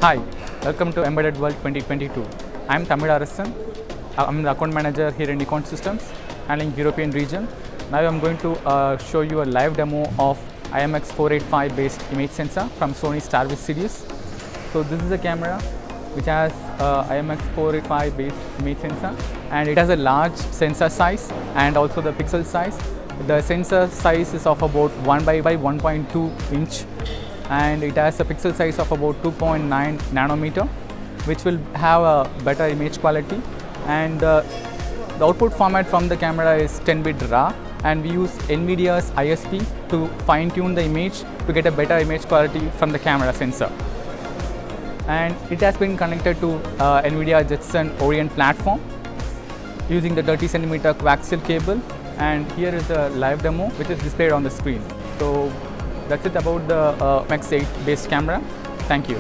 Hi, welcome to Embedded World 2022. I am Tamil Arasan. I am the account manager here in Nikon Systems, handling European region. Now I am going to show you a live demo of IMX485 based image sensor from Sony STARVIS series. So this is a camera which has IMX485 based image sensor, and it has a large sensor size and also the pixel size. The sensor size is of about 1 by 1.2 inch, and it has a pixel size of about 2.9 nanometer, which will have a better image quality. And the output format from the camera is 10-bit RAW, and we use NVIDIA's ISP to fine-tune the image to get a better image quality from the camera sensor. And it has been connected to NVIDIA Jetson Orin platform using the 30cm coaxial cable. And here is a live demo which is displayed on the screen. So that's it about the IMX8 based camera. Thank you.